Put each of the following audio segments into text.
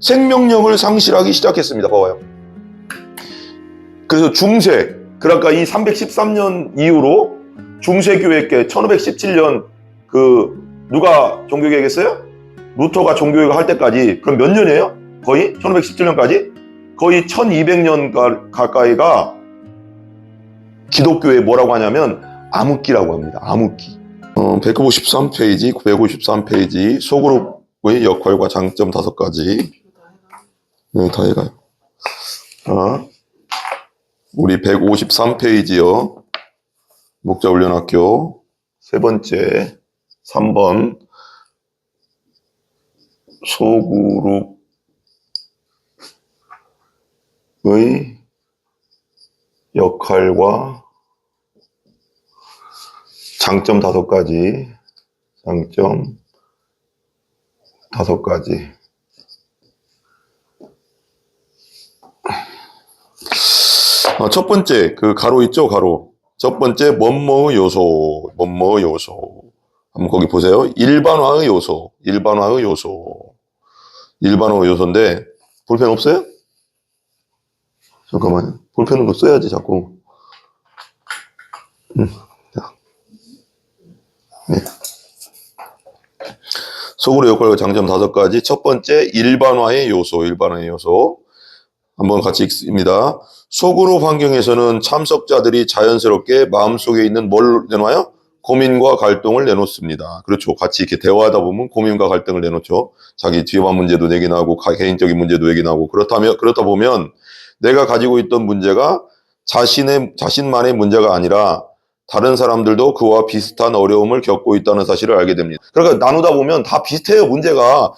생명력을 상실하기 시작했습니다. 봐봐요. 그래서 중세, 그러니까 이 313년 이후로 중세교회께 1517년 누가 종교개혁했어요? 루터가 종교개혁을 할 때까지, 그럼 몇 년이에요? 거의 1517년까지 거의 1200년 가까이가 기독교에 뭐라고 하냐면 암흑기라고 합니다. 암흑기. 153페이지, 153페이지 소그룹의 역할과 장점 5가지. 네, 다 해가요. 우리 153페이지요. 목자훈련학교 세 번째 3번 소그룹의 역할과 장점 5가지. 장점 5가지. 첫 번째, 가로 있죠, 가로. 첫 번째, 뭐뭐의 요소. 한번 거기 보세요. 일반화의 요소. 일반화의 요소인데, 볼펜 없어요? 잠깐만요. 볼펜으로 써야지, 자꾸. 네. 소그룹 역할과 장점 5가지. 첫 번째, 일반화의 요소. 한번 같이 읽습니다. 소그룹 환경에서는 참석자들이 자연스럽게 마음속에 있는 뭘 내놔요? 고민과 갈등을 내놓습니다. 그렇죠. 같이 이렇게 대화하다 보면 고민과 갈등을 내놓죠. 자기 집안 문제도 얘기나고 개인적인 문제도 얘기나고 그렇다 보면 내가 가지고 있던 문제가 자신만의 문제가 아니라 다른 사람들도 그와 비슷한 어려움을 겪고 있다는 사실을 알게 됩니다. 그러니까 나누다 보면 다 비슷해요, 문제가.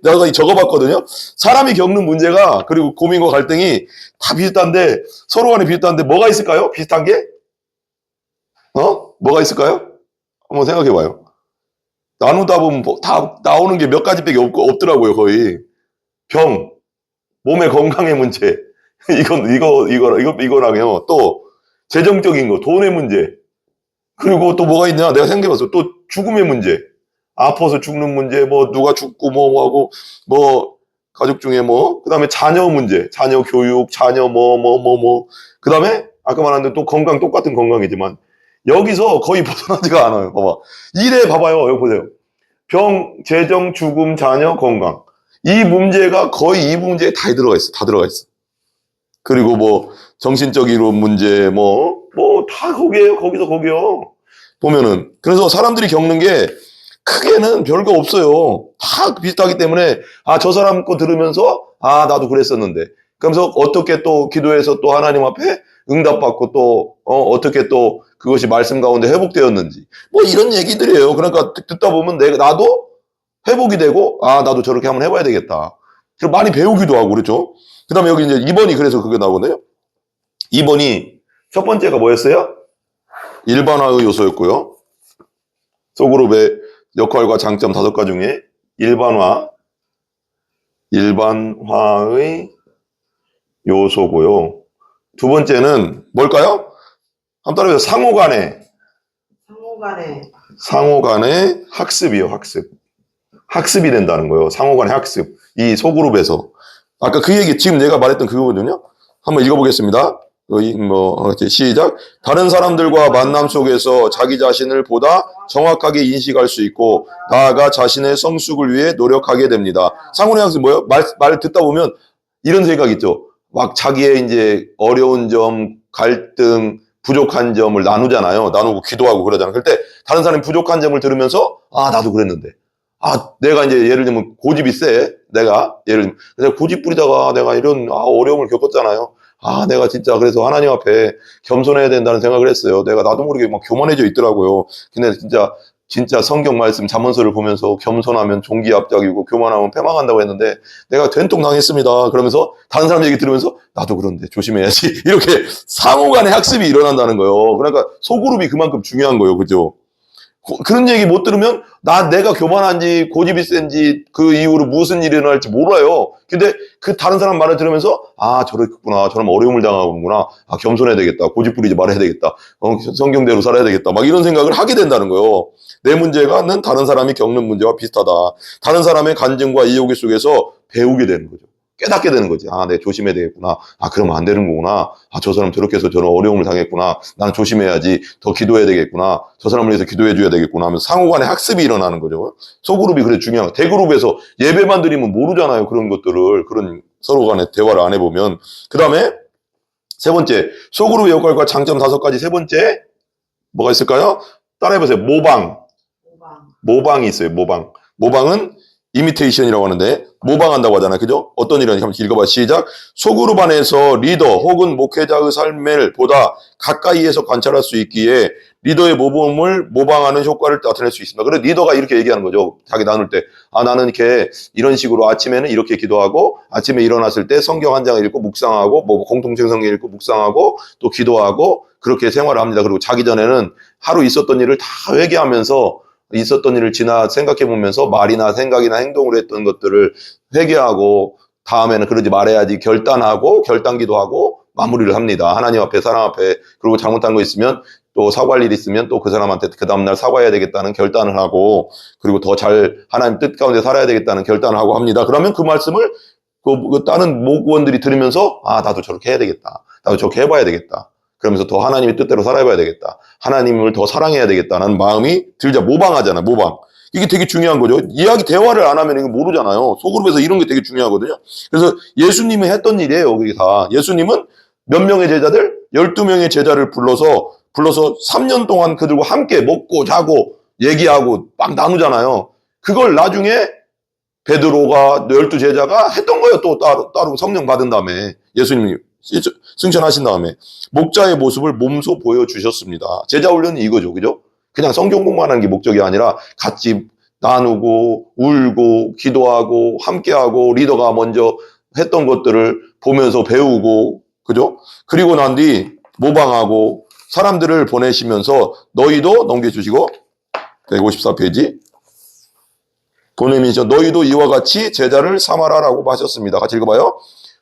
내가 적어봤거든요. 사람이 겪는 문제가, 그리고 고민과 갈등이 다 비슷한데, 서로 간에 비슷한데 뭐가 있을까요? 비슷한 게? 뭐가 있을까요? 한번 생각해봐요. 나누다 보면 다 나오는 게 몇 가지밖에 없더라고요, 거의. 병, 몸의 건강의 문제, 이거랑요. 또 재정적인 거, 돈의 문제. 그리고 또 뭐가 있냐? 내가 생각해봤어. 또 죽음의 문제. 아파서 죽는 문제, 누가 죽고 뭐하고, 가족 중에 그 다음에 자녀 문제, 자녀 교육, 자녀 그 다음에 아까 말한 또 건강, 똑같은 건강이지만 여기서 거의 벗어나지가 않아요. 봐봐. 이래 봐봐요. 여기 보세요. 병, 재정, 죽음, 자녀, 건강. 이 문제가 거의 이 문제에 다 들어가 있어. 그리고 정신적인 문제, 다 거기에요. 거기요. 보면은. 그래서 사람들이 겪는 게 크게는 별거 없어요. 다 비슷하기 때문에, 저 사람 거 들으면서, 나도 그랬었는데. 그러면서 어떻게 또 기도해서 또 하나님 앞에 응답받고 또, 어떻게 또 그것이 말씀 가운데 회복되었는지. 이런 얘기들이에요. 그러니까 듣다 보면 나도 회복이 되고, 나도 저렇게 한번 해봐야 되겠다. 그리고 많이 배우기도 하고, 그렇죠? 그 다음에 여기 이제 2번이 그래서 그게 나오거든요. 2번이 첫 번째가 뭐였어요? 일반화의 요소였고요. 소그룹의 역할과 장점 5가지 중에 일반화의 요소고요. 두 번째는 뭘까요? 한번 따라해보세요. 상호간의 학습이요, 학습. 학습이 된다는 거예요. 상호간의 학습. 이 소그룹에서. 아까 그 얘기, 지금 내가 말했던 그거거든요. 한번 읽어보겠습니다. 시작. 다른 사람들과 만남 속에서 자기 자신을 보다 정확하게 인식할 수 있고, 나아가 자신의 성숙을 위해 노력하게 됩니다. 상호간의 학습 뭐예요? 말 듣다 보면 이런 생각 있죠. 막 자기의 이제 어려운 점, 갈등, 부족한 점을 나누잖아요. 나누고 기도하고 그러잖아요. 그럴 때 다른 사람이 부족한 점을 들으면서, 나도 그랬는데. 내가 이제 예를 들면 고집이 세. 내가 고집 부리다가 내가 이런 어려움을 겪었잖아요. 내가 진짜 그래서 하나님 앞에 겸손해야 된다는 생각을 했어요. 나도 모르게 막 교만해져 있더라고요. 근데 진짜 성경 말씀 잠언서를 보면서 겸손하면 종기 압작이고 교만하면 패망한다고 했는데 내가 된통 당했습니다. 그러면서 다른 사람 얘기 들으면서 나도 그런데 조심해야지. 이렇게 상호간의 학습이 일어난다는 거예요. 그러니까 소그룹이 그만큼 중요한 거예요. 그죠? 그런 얘기 못 들으면 내가 교만한지 고집이 센지 그 이후로 무슨 일이 일어날지 몰라요. 근데 그 다른 사람 말을 들으면서 저렇구나, 저런 어려움을 당하는구나, 겸손해야 되겠다, 고집 부리지 말아야 되겠다, 성경대로 살아야 되겠다, 막 이런 생각을 하게 된다는 거예요. 내 문제가는 다른 사람이 겪는 문제와 비슷하다. 다른 사람의 간증과 이야기 속에서 배우게 되는 거죠. 깨닫게 되는 거지. 내가 조심해야 되겠구나. 그러면 안 되는 거구나. 저 사람 저렇게 해서 저런 어려움을 당했구나. 나는 조심해야지. 더 기도해야 되겠구나. 저 사람을 위해서 기도해 줘야 되겠구나 하면서 상호 간의 학습이 일어나는 거죠. 소그룹이 그래 중요한 거. 대그룹에서 예배만 드리면 모르잖아요. 그런 것들을. 그런 서로 간의 대화를 안 해보면. 그 다음에 세 번째, 소그룹의 역할과 장점 5가지. 세 번째, 뭐가 있을까요? 따라해보세요. 모방이 있어요. 모방은 이미테이션이라고 하는데 모방한다고 하잖아요. 그죠? 어떤 일이냐 한번 읽어봐. 시작. 소그룹 안에서 리더 혹은 목회자의 삶을 보다 가까이에서 관찰할 수 있기에 리더의 모범을 모방하는 효과를 나타낼 수 있습니다. 그래서 리더가 이렇게 얘기하는 거죠. 자기 나눌 때. 나는 이렇게 이런 식으로 아침에는 이렇게 기도하고 아침에 일어났을 때 성경 한 장을 읽고 묵상하고 공동체 성경 읽고 묵상하고 또 기도하고 그렇게 생활을 합니다. 그리고 자기 전에는 하루 있었던 일을 다 회개하면서 있었던 일을 생각해보면서 말이나 생각이나 행동으로 했던 것들을 회개하고 다음에는 그러지 말아야지 결단하고 결단기도 하고 마무리를 합니다. 하나님 앞에 사람 앞에. 그리고 잘못한 거 있으면 또 사과할 일 있으면 또 그 사람한테 그 다음날 사과해야 되겠다는 결단을 하고 그리고 더 잘 하나님 뜻 가운데 살아야 되겠다는 결단을 하고 합니다. 그러면 그 말씀을 다른 목원들이 들으면서 나도 저렇게 해야 되겠다. 나도 저렇게 해봐야 되겠다. 그러면서 더 하나님의 뜻대로 살아봐야 되겠다. 하나님을 더 사랑해야 되겠다는 마음이 들자. 모방하잖아, 모방. 이게 되게 중요한 거죠. 대화를 안 하면 이거 모르잖아요. 소그룹에서 이런 게 되게 중요하거든요. 그래서 예수님이 했던 일이에요, 그게 다. 예수님은 몇 명의 제자들? 12명의 제자를 불러서 3년 동안 그들과 함께 먹고 자고 얘기하고 막 나누잖아요. 그걸 나중에 베드로가 12제자가 했던 거예요. 또 따로 성령 받은 다음에 예수님이 승천하신 다음에 목자의 모습을 몸소 보여주셨습니다. 제자 훈련이 이거죠. 그죠? 그냥 성경 공부하는 게 목적이 아니라 같이 나누고 울고 기도하고 함께하고 리더가 먼저 했던 것들을 보면서 배우고 그죠? 그리고 난 뒤 모방하고 사람들을 보내시면서 너희도 넘겨주시고 154페이지 보내면서 너희도 이와 같이 제자를 삼아라라고 하셨습니다. 같이 읽어봐요.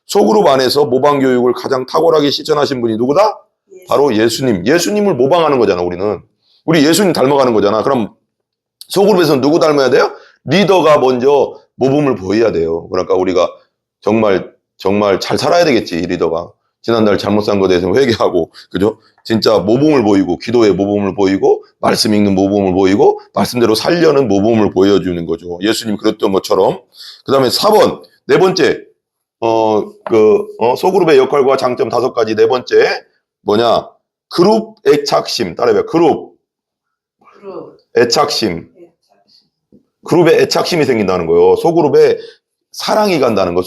소그룹 안에서 모방 교육을 가장 탁월하게 실천하신 분이 누구다? 바로 예수님. 예수님을 모방하는 거잖아, 우리는. 우리 예수님 닮아가는 거잖아. 그럼 소그룹에서는 누구 닮아야 돼요? 리더가 먼저 모범을 보여야 돼요. 그러니까 우리가 정말 잘 살아야 되겠지, 이 리더가. 지난달 잘못 산 것에 대해서 회개하고, 그죠? 진짜 모범을 보이고, 기도의 모범을 보이고, 말씀 읽는 모범을 보이고, 말씀대로 살려는 모범을 보여주는 거죠. 예수님 그랬던 것처럼. 그 다음에 4번, 네 번째, 소그룹의 역할과 장점 5가지. 네 번째, 뭐냐? 그룹 애착심. 따라해봐요. 그룹 애착심. 그룹에 애착심이 생긴다는 거예요. 소그룹에 사랑이 간다는 거.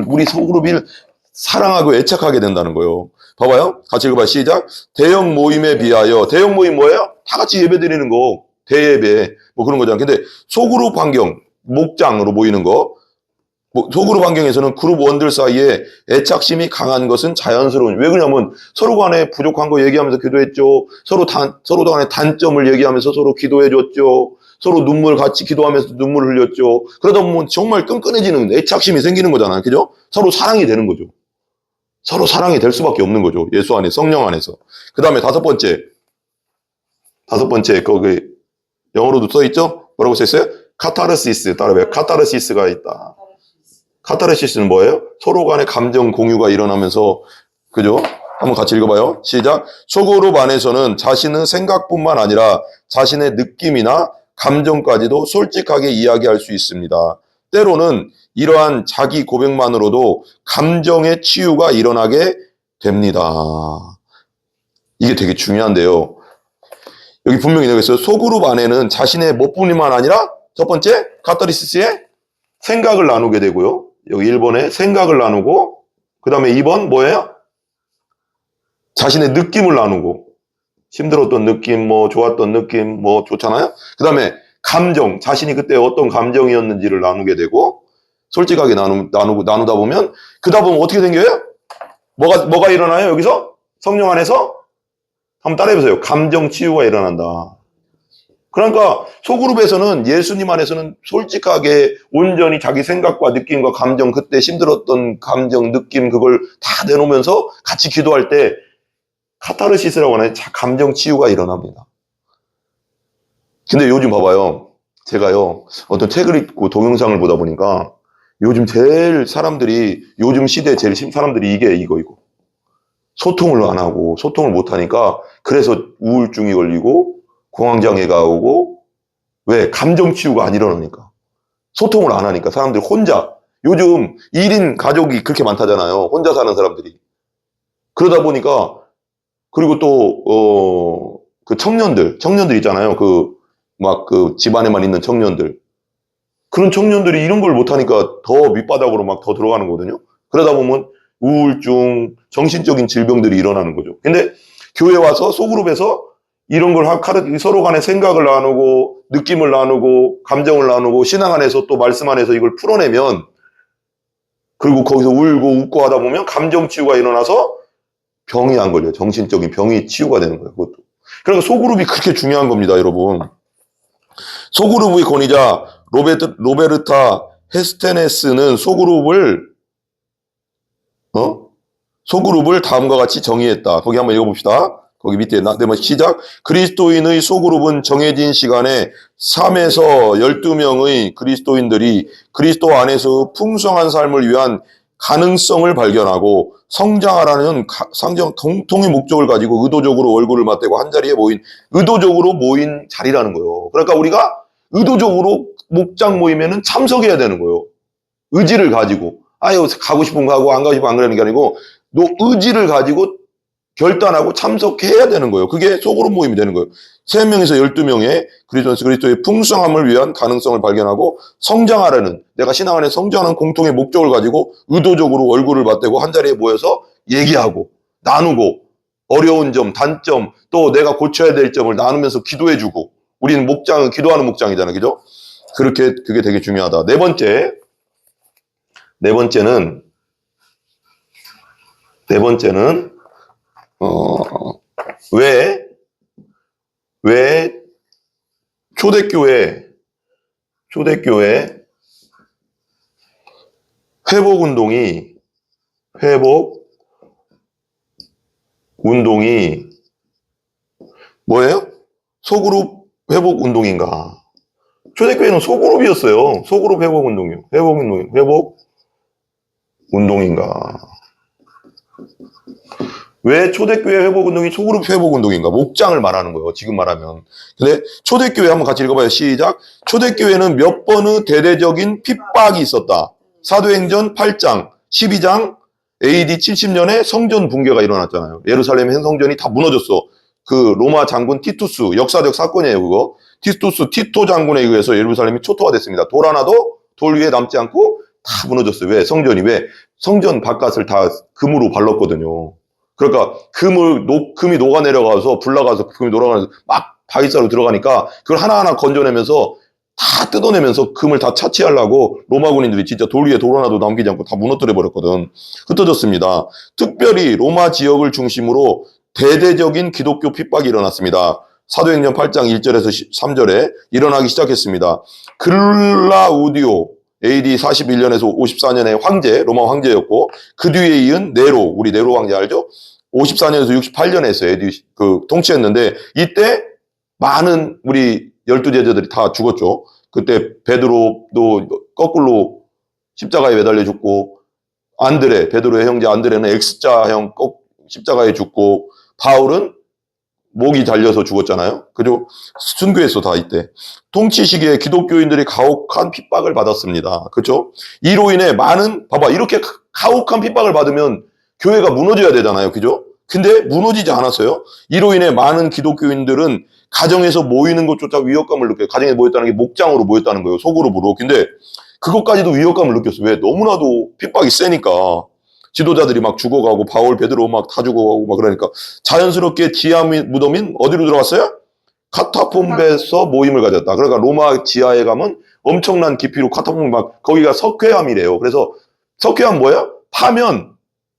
우리 소그룹을 사랑하고 애착하게 된다는 거예요. 봐봐요. 같이 읽어봐요. 시작. 대형 모임에 비하여. 대형 모임 뭐예요? 다 같이 예배 드리는 거. 대예배. 뭐 그런 거잖아. 근데 소그룹 환경, 목장으로 모이는 거. 소그룹 환경에서는 그룹 원들 사이에 애착심이 강한 것은 자연스러운. 왜 그러냐면 서로 간에 부족한 거 얘기하면서 기도했죠. 서로 간에 단점을 얘기하면서 서로 기도해줬죠. 서로 같이 기도하면서 눈물을 흘렸죠. 그러다 보면 정말 끈끈해지는 애착심이 생기는 거잖아요. 그죠? 서로 사랑이 되는 거죠. 서로 사랑이 될 수밖에 없는 거죠. 예수 안에, 성령 안에서. 그 다음에 5번째, 거기 영어로도 써있죠? 뭐라고 써있어요? 카타르시스. 따라해봐요. 카타르시스가 있다. 카타르시스는 뭐예요? 서로 간의 감정 공유가 일어나면서, 그죠? 한번 같이 읽어봐요. 시작. 소그룹 안에서는 자신의 생각뿐만 아니라 자신의 느낌이나 감정까지도 솔직하게 이야기할 수 있습니다. 때로는 이러한 자기 고백만으로도 감정의 치유가 일어나게 됩니다. 이게 되게 중요한데요. 여기 분명히 되어 있어요. 소그룹 안에는 자신의 뭐뿐만 아니라 첫 번째 카타르시스의 생각을 나누게 되고요. 여기 1번에 생각을 나누고 그 다음에 2번 뭐예요? 자신의 느낌을 나누고 힘들었던 느낌, 좋았던 느낌, 좋잖아요. 그 다음에 감정, 자신이 그때 어떤 감정이었는지를 나누게 되고 솔직하게 나누다 보면 그러다 보면 어떻게 생겨요? 뭐가 일어나요? 여기서 성령 안에서 한번 따라해보세요. 감정 치유가 일어난다. 그러니까 소그룹에서는 예수님 안에서는 솔직하게 온전히 자기 생각과 느낌과 감정, 그때 힘들었던 감정, 느낌 그걸 다 내놓으면서 같이 기도할 때 카타르시스라고 하나요? 감정 치유가 일어납니다. 근데 요즘 봐봐요. 제가요, 어떤 책을 읽고 동영상을 보다 보니까 요즘 제일 사람들이, 요즘 시대에 제일 사람들이 이거. 소통을 안 하고, 소통을 못 하니까, 그래서 우울증이 걸리고, 공황장애가 오고, 왜? 감정 치유가 안 일어나니까. 소통을 안 하니까 사람들이 혼자, 요즘 1인 가족이 그렇게 많다잖아요. 혼자 사는 사람들이. 그러다 보니까, 그리고 또, 그 청년들 있잖아요. 그 집안에만 있는 청년들. 그런 청년들이 이런 걸 못하니까 더 밑바닥으로 막 더 들어가는 거거든요. 그러다 보면 우울증, 정신적인 질병들이 일어나는 거죠. 근데 교회 와서 소그룹에서 이런 걸 서로 간에 생각을 나누고 느낌을 나누고 감정을 나누고 신앙 안에서 또 말씀 안에서 이걸 풀어내면, 그리고 거기서 울고 웃고 하다 보면 감정 치유가 일어나서 병이 안 걸려요. 정신적인 병이 치유가 되는 거예요. 그것도. 그러니까 소그룹이 그렇게 중요한 겁니다, 여러분. 소그룹의 권위자 로베르타 헤스테네스는 소그룹을 다음과 같이 정의했다. 거기 한번 읽어봅시다. 거기 밑에 시작. 그리스도인의 소그룹은 정해진 시간에 3에서 12명의 그리스도인들이 그리스도 안에서 풍성한 삶을 위한 가능성을 발견하고 성장하라는 공통의 목적을 가지고 의도적으로 얼굴을 맞대고 한자리에 의도적으로 모인 자리라는 거예요. 그러니까 우리가 의도적으로 목장 모임에는 참석해야 되는 거예요. 의지를 가지고. 가고 싶은 거 하고 안 가고 싶으면 안 그러는 게 아니고, 의지를 가지고 결단하고 참석해야 되는 거예요. 그게 소그룹 모임이 되는 거예요. 3명에서 12명의 그리스도의 풍성함을 위한 가능성을 발견하고 성장하라는, 내가 신앙 안에 성장하는 공통의 목적을 가지고 의도적으로 얼굴을 맞대고 한자리에 모여서 얘기하고 나누고 어려운 점, 단점, 또 내가 고쳐야 될 점을 나누면서 기도해주고. 우리는 목장은 기도하는 목장이잖아요. 그죠? 그게 되게 중요하다. 네 번째는 왜 초대교회 회복 운동이 뭐예요? 소그룹 회복 운동인가? 초대교회는 소그룹이었어요. 소그룹 회복 운동이요. 회복 운동인가? 왜 초대교회 회복운동이 소그룹 회복운동인가? 목장을 말하는 거예요, 지금 말하면. 근데 초대교회 한번 같이 읽어봐요. 시작. 초대교회는 몇 번의 대대적인 핍박이 있었다. 사도행전 8장, 12장, AD 70년에 성전 붕괴가 일어났잖아요. 예루살렘 성전이 다 무너졌어. 그 로마 장군 티투스, 역사적 사건이에요, 그거. 티토 장군에 의해서 예루살렘이 초토화 됐습니다. 돌 하나도 돌 위에 남지 않고 다 무너졌어요. 왜? 성전 바깥을 다 금으로 발랐거든요. 그러니까 금이 녹아내려가서 불나가서 금이 녹아내서 막 바위싸로 들어가니까 그걸 하나하나 건져내면서 다 뜯어내면서 금을 다 차치하려고 로마 군인들이 진짜 돌 위에 돌 하나도 남기지 않고 다 무너뜨려 버렸거든. 흩어졌습니다. 특별히 로마 지역을 중심으로 대대적인 기독교 핍박이 일어났습니다. 사도행전 8장 1절에서 3절에 일어나기 시작했습니다. 글라우디오 AD 41년에서 54년의 황제, 로마 황제였고, 그 뒤에 이은 우리 네로 황제 알죠? 54년에서 68년에 했어요. 통치했는데, 이때 많은 우리 12제자들이 다 죽었죠. 그때 베드로도 거꾸로 십자가에 매달려 죽고, 베드로의 형제 안드레는 X자형 십자가에 죽고, 바울은 목이 달려서 죽었잖아요. 그죠? 순교했어, 다 이때. 통치 시기에 기독교인들이 가혹한 핍박을 받았습니다. 그죠? 이로 인해 봐봐, 이렇게 가혹한 핍박을 받으면 교회가 무너져야 되잖아요. 그죠? 근데 무너지지 않았어요. 이로 인해 많은 기독교인들은 가정에서 모이는 것조차 위협감을 느껴요. 가정에 모였다는 게 목장으로 모였다는 거예요. 소그룹으로. 근데 그것까지도 위협감을 느꼈어. 왜? 너무나도 핍박이 세니까. 지도자들이 막 죽어가고 바울, 베드로 막 다 죽어가고 막 그러니까 자연스럽게 지하 무덤인 어디로 들어갔어요? 카타콤베에서 모임을 가졌다. 그러니까 로마 지하에 가면 엄청난 깊이로 카타콤 거기가 석회암이래요. 그래서 석회암 뭐야?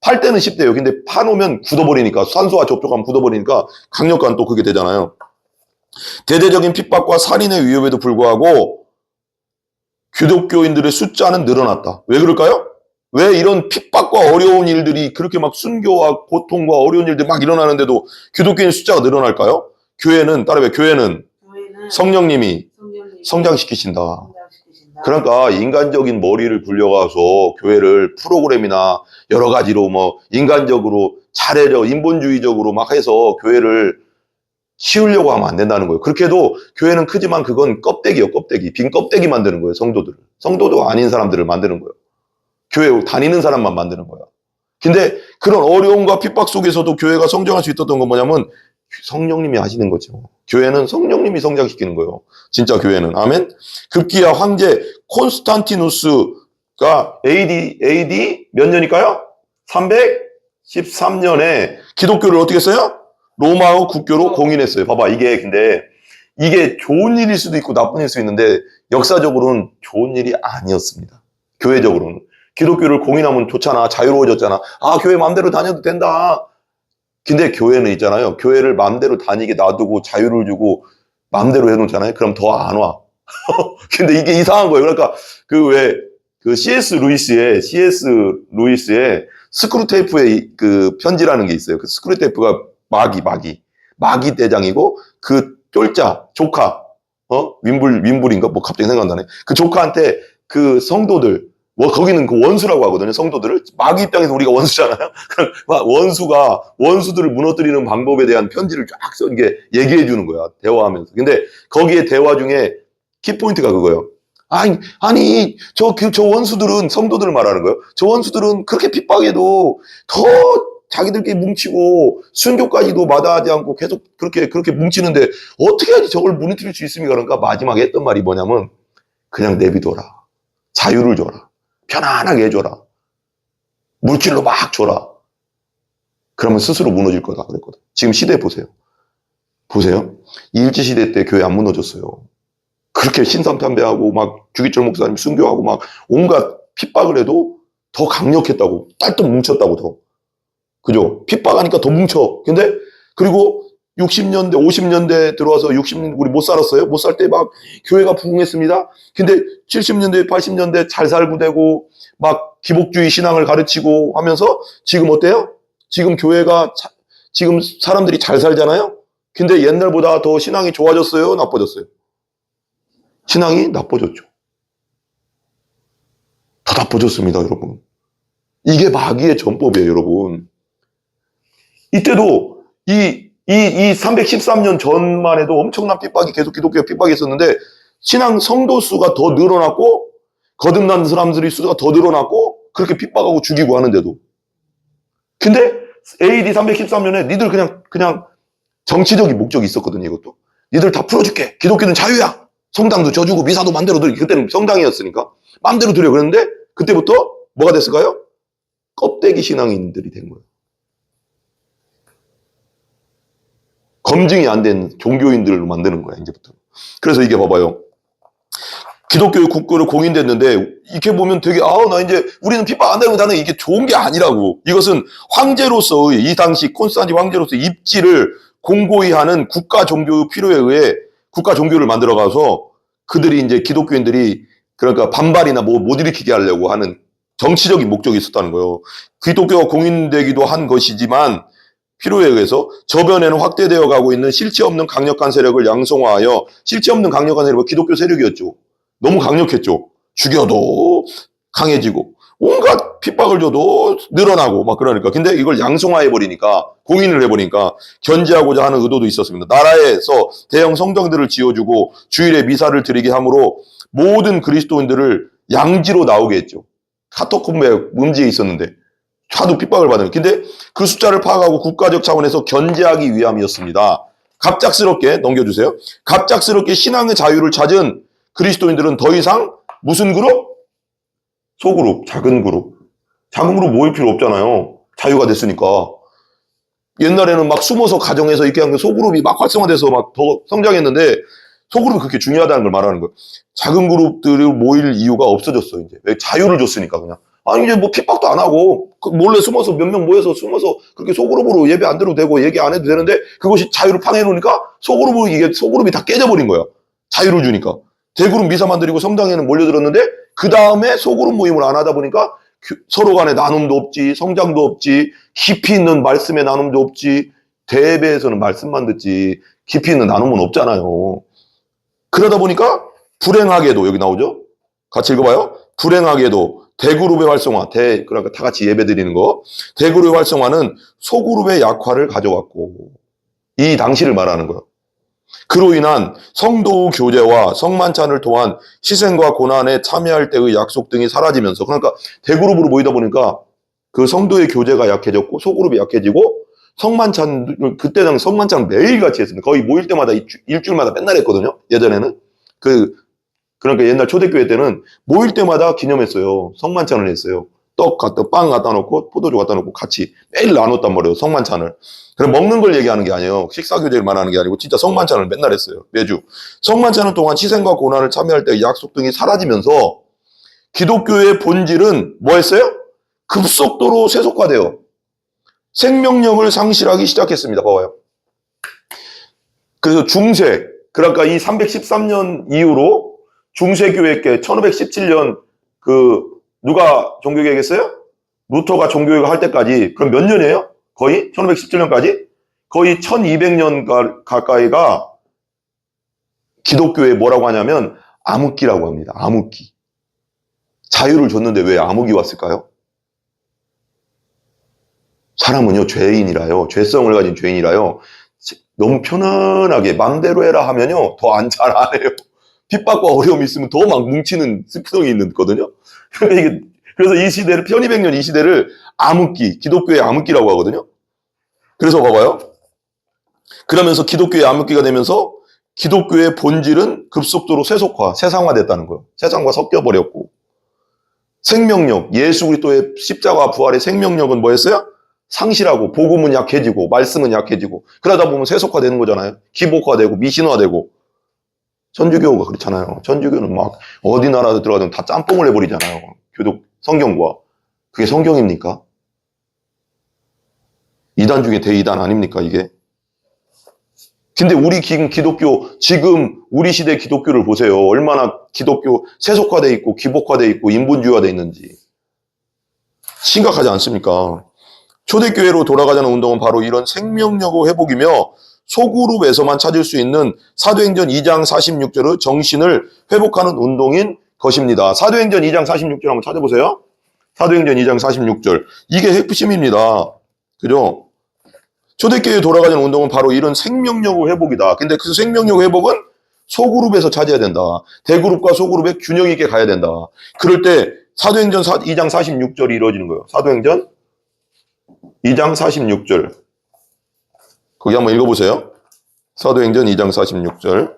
팔 때는 쉽대요. 근데 파놓으면 굳어버리니까 산소와 접촉하면 굳어버리니까 강력한 또 그게 되잖아요. 대대적인 핍박과 살인의 위협에도 불구하고 기독교인들의 숫자는 늘어났다. 왜 그럴까요? 왜 이런 핍박과 어려운 일들이 그렇게 막 순교와 고통과 어려운 일들이 막 일어나는데도 기독교인 숫자가 늘어날까요? 교회는, 따라해, 교회는 성령님이 성장시키신다. 그러니까 인간적인 머리를 굴려가서 교회를 프로그램이나 여러 가지로 뭐 인간적으로 잘해려 인본주의적으로 막 해서 교회를 키우려고 하면 안 된다는 거예요. 그렇게 해도 교회는 크지만 그건 껍데기예요, 껍데기. 빈 껍데기 만드는 거예요, 성도들을. 성도도 아닌 사람들을 만드는 거예요. 교회 다니는 사람만 만드는 거야. 근데 그런 어려움과 핍박 속에서도 교회가 성장할 수 있었던 건 뭐냐면 성령님이 하시는 거죠. 교회는 성령님이 성장시키는 거예요. 진짜 교회는. 아멘. 급기야 황제 콘스탄티누스가 AD 몇 년일까요? 313년에 기독교를 어떻게 했어요? 로마의 국교로 공인했어요. 봐봐, 근데 이게 좋은 일일 수도 있고 나쁜 일일 수 있는데 역사적으로는 좋은 일이 아니었습니다. 교회적으로는. 기독교를 공인하면 좋잖아. 자유로워졌잖아. 아, 교회 마음대로 다녀도 된다. 근데 교회는 있잖아요. 교회를 마음대로 다니게 놔두고 자유를 주고 마음대로 해놓잖아요. 그럼 더 안 와. 근데 이게 이상한 거예요. 그러니까 C.S. 루이스의 스크루테이프의 그 편지라는 게 있어요. 그 스크루테이프가 마귀 대장이고 그 쫄자 조카 윈불인가 뭐 갑자기 생각나네. 그 조카한테 그 성도들 거기는 그 원수라고 하거든요. 성도들을 마귀 입장에서 우리가 원수잖아요. 원수들을 무너뜨리는 방법에 대한 편지를 쫙 써 이게 얘기해 주는 거야. 대화하면서. 근데 거기에 대화 중에 키포인트가 그거예요. 아니 저 원수들은 성도들을 말하는 거예요. 저 원수들은 그렇게 핍박해도 더 자기들끼리 뭉치고 순교까지도 마다하지 않고 계속 그렇게 뭉치는데 어떻게 하지 저걸 무너뜨릴 수 있습니까? 그러니까 마지막에 했던 말이 뭐냐면 그냥 내비둬라. 자유를 줘라. 편안하게 해줘라. 물질로 막 줘라. 그러면 스스로 무너질 거다 그랬거든. 지금 시대 보세요. 일제시대 때 교회 안 무너졌어요. 그렇게 신삼탄배하고 막 주기철 목사님 순교하고 막 온갖 핍박을 해도 더 강력했다고. 딸떡 뭉쳤다고 더. 그죠? 핍박하니까 더 뭉쳐. 근데 그리고 60년대, 50년대 들어와서 60년대 우리 못 살았어요. 못 살 때 막 교회가 부흥했습니다. 근데 70년대, 80년대 잘 살고 되고 막 기복주의 신앙을 가르치고 하면서 지금 어때요? 지금 교회가 지금 사람들이 잘 살잖아요. 근데 옛날보다 더 신앙이 좋아졌어요? 나빠졌어요? 신앙이 나빠졌죠. 더 나빠졌습니다, 여러분. 이게 마귀의 전법이에요, 여러분. 이때도 이 313년 전만 해도 엄청난 핍박이 계속 기독교가 핍박이 있었는데 신앙 성도 수가 더 늘어났고 거듭난 사람들의 수가 더 늘어났고 그렇게 핍박하고 죽이고 하는데도. 근데 AD 313년에 니들 그냥 정치적인 목적이 있었거든요, 이것도. 니들 다 풀어줄게. 기독교는 자유야. 성당도 져주고 미사도 맘대로 드려. 그때는 성당이었으니까 맘대로 드려. 그랬는데 그때부터 뭐가 됐을까요? 껍데기 신앙인들이 된 거예요. 검증이 안 된 종교인들로 만드는 거야, 이제부터. 그래서 이게 봐봐요. 기독교의 국교를 공인됐는데, 이렇게 보면 되게, 나 이제, 우리는 핍박 안 되는 나는 이게 좋은 게 아니라고. 이것은 황제로서의, 이 당시 콘스탄티 황제로서의 입지를 공고히 하는 국가 종교의 필요에 의해 국가 종교를 만들어가서 그들이 이제 기독교인들이 그러니까 반발이나 못 일으키게 하려고 하는 정치적인 목적이 있었다는 거예요. 기독교가 공인되기도 한 것이지만, 필요에 의해서 저변에는 확대되어 가고 있는 실체 없는 강력한 세력을 양성화하여 실체 없는 강력한 세력은 기독교 세력이었죠. 너무 강력했죠. 죽여도 강해지고 온갖 핍박을 줘도 늘어나고 막 그러니까. 근데 이걸 양성화해버리니까 공인을 해버리니까 견제하고자 하는 의도도 있었습니다. 나라에서 대형 성당들을 지어주고 주일에 미사를 드리게 함으로 모든 그리스도인들을 양지로 나오게 했죠. 카토콤베 음지에 있었는데 하도 핍박을 받는. 근데 그 숫자를 파악하고 국가적 차원에서 견제하기 위함이었습니다. 갑작스럽게 넘겨주세요. 갑작스럽게 신앙의 자유를 찾은 그리스도인들은 더 이상 무슨 그룹? 소그룹, 작은 그룹. 작은 그룹 모일 필요 없잖아요. 자유가 됐으니까. 옛날에는 막 숨어서 가정에서 이렇게 한 소그룹이 막 활성화돼서 막 더 성장했는데 소그룹이 그렇게 중요하다는 걸 말하는 거예요. 작은 그룹들이 모일 이유가 없어졌어요. 이제 왜 자유를 줬으니까 그냥. 아니, 이제 뭐 핍박도 안 하고, 몰래 숨어서 몇 명 모여서 숨어서 그렇게 소그룹으로 예배 안 드려도 되고, 얘기 안 해도 되는데, 그것이 자유를 파괴해놓으니까, 소그룹이 다 깨져버린 거야. 자유를 주니까. 대그룹 미사 만들고 성당에는 몰려들었는데, 그 다음에 소그룹 모임을 안 하다 보니까, 서로 간에 나눔도 없지, 성장도 없지, 깊이 있는 말씀의 나눔도 없지, 대예배에서는 말씀만 듣지, 깊이 있는 나눔은 없잖아요. 그러다 보니까, 불행하게도, 여기 나오죠? 같이 읽어봐요. 불행하게도 대그룹의 활성화, 그러니까 다 같이 예배 드리는 거. 대그룹의 활성화는 소그룹의 약화를 가져갔고, 이 당시를 말하는 거예요. 그로 인한 성도 교제와 성만찬을 통한 희생과 고난에 참여할 때의 약속 등이 사라지면서, 그러니까 대그룹으로 모이다 보니까 그 성도의 교제가 약해졌고, 소그룹이 약해지고, 그때는 성만찬 매일 같이 했습니다. 거의 모일 때마다 일주일마다 맨날 했거든요. 예전에는. 그러니까 옛날 초대교회 때는 모일 때마다 기념했어요. 성만찬을 했어요. 빵 갖다 놓고 포도주 갖다 놓고 같이 매일 나눴단 말이에요. 성만찬을. 그럼 먹는 걸 얘기하는 게 아니에요. 식사교제를 말하는 게 아니고 진짜 성만찬을 맨날 했어요. 매주. 성만찬을 통한 희생과 고난을 참여할 때 약속 등이 사라지면서 기독교의 본질은 뭐 했어요? 급속도로 세속화돼요. 생명력을 상실하기 시작했습니다. 봐봐요. 그래서 그러니까 이 313년 이후로 중세교회께 1517년 누가 종교개혁했어요? 루터가 종교개혁을 할 때까지, 그럼 몇 년이에요? 거의 1517년까지? 거의 1200년 가까이가 기독교에 뭐라고 하냐면 암흑기라고 합니다. 암흑기. 자유를 줬는데 왜 암흑이 왔을까요? 사람은요, 죄인이라요. 죄성을 가진 죄인이라요. 너무 편안하게 마음대로 해라 하면요, 더 잘 안 해요. 핍박과 어려움이 있으면 더 막 뭉치는 습성이 있거든요. 그래서 이 시대를, 1200년 이 시대를 암흑기, 기독교의 암흑기라고 하거든요. 그래서 봐봐요. 그러면서 기독교의 암흑기가 되면서 기독교의 본질은 급속도로 세상화됐다는 거예요. 세상과 섞여버렸고. 생명력, 예수 그리스도의 십자가 부활의 생명력은 뭐였어요? 상실하고, 복음은 약해지고, 말씀은 약해지고, 그러다 보면 세속화되는 거잖아요. 기복화되고, 미신화되고. 천주교가 그렇잖아요. 천주교는 막 어디 나라도 들어가든 다 짬뽕을 해버리잖아요. 성경과. 그게 성경입니까? 이단 중에 대이단 아닙니까, 이게? 근데 우리 지금 우리 시대 기독교를 보세요. 얼마나 기독교 세속화돼 있고, 기복화돼 있고, 인본주의화돼 있는지. 심각하지 않습니까? 초대교회로 돌아가자는 운동은 바로 이런 생명력의 회복이며 소그룹에서만 찾을 수 있는 사도행전 2장 46절의 정신을 회복하는 운동인 것입니다. 사도행전 2장 46절 한번 찾아보세요. 사도행전 2장 46절. 이게 핵심입니다. 그죠? 초대교회에 돌아가자는 운동은 바로 이런 생명력의 회복이다. 근데 그 생명력 회복은 소그룹에서 찾아야 된다. 대그룹과 소그룹의 균형 있게 가야 된다. 그럴 때 사도행전 2장 46절이 이루어지는 거예요. 사도행전 2장 46절. 거기 한번 읽어보세요. 사도행전 2장 46절.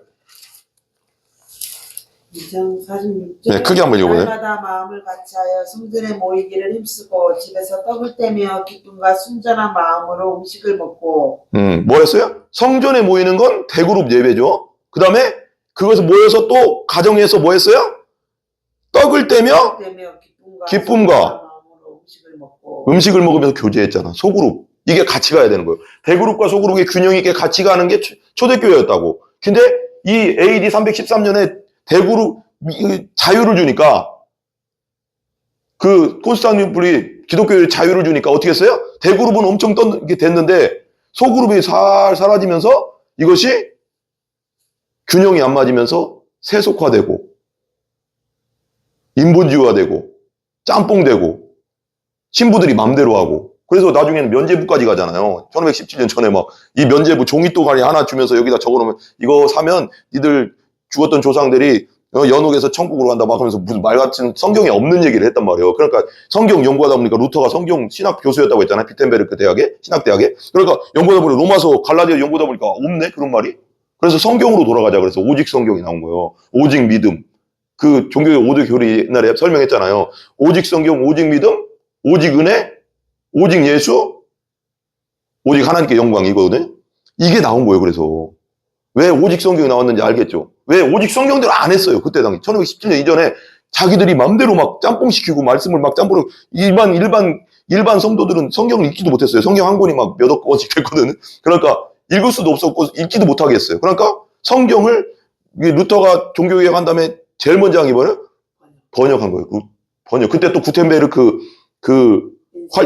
2장 46절. 네, 크게 한번 읽어보세요. 날마다 마음을 같이하여 성전에 모이기를 힘쓰고 집에서 떡을 떼며 기쁨과 순전한 마음으로 음식을 먹고. 뭐 했어요? 성전에 모이는 건 대그룹 예배죠. 그 다음에 그것을 모여서 또 가정에서 뭐 했어요? 떡을 떼며 기쁨과 마음으로 음식을 먹으면서 교제했잖아. 소그룹. 이게 같이 가야 되는 거예요. 대그룹과 소그룹의 균형 있게 같이 가는 게 초대교회였다고. 근데 이 AD 313년에 대그룹 자유를 주니까, 콘스탄티노플이 기독교에 자유를 주니까 어떻게 했어요? 대그룹은 엄청 이게 됐는데 소그룹이 사라지면서 이것이 균형이 안 맞으면서 세속화되고 인본주의화되고 짬뽕되고 신부들이 맘대로 하고, 그래서 나중에는 면죄부까지 가잖아요. 1517년 전에 막 이 면죄부 종이또가리 하나 주면서 여기다 적어놓으면 이거 사면 니들 죽었던 조상들이 연옥에서 천국으로 간다 막 하면서 무슨 말 같은 성경에 없는 얘기를 했단 말이에요. 그러니까 성경 연구하다 보니까 루터가 성경 신학 교수였다고 했잖아요. 비텐베르크 대학에, 신학대학에. 그러니까 연구하다 보니까 로마서 갈라디아 연구하다 보니까 없네 그런 말이. 그래서 성경으로 돌아가자 그래서 오직 성경이 나온 거예요. 오직 믿음. 그 종교의 5대 교리 옛날에 설명했잖아요. 오직 성경, 오직 믿음, 오직 은혜, 오직 예수, 오직 하나님께 영광, 이거거든요. 이게 나온 거예요. 그래서 왜 오직 성경이 나왔는지 알겠죠? 왜 오직 성경대로 안 했어요. 그때 당시 1517년 이전에 자기들이 맘대로 막 짬뽕시키고 말씀을 막 짬뽕으로 일반 성도들은 성경을 읽지도 못했어요. 성경 한 권이 막 몇억 권씩 됐거든. 그러니까 읽을 수도 없었고 읽지도 못하게 했어요. 그러니까 성경을 루터가 종교개혁 한 다음에 제일 먼저 한 게 뭐예요? 번역한 거예요. 번역. 그때 또 구텐베르크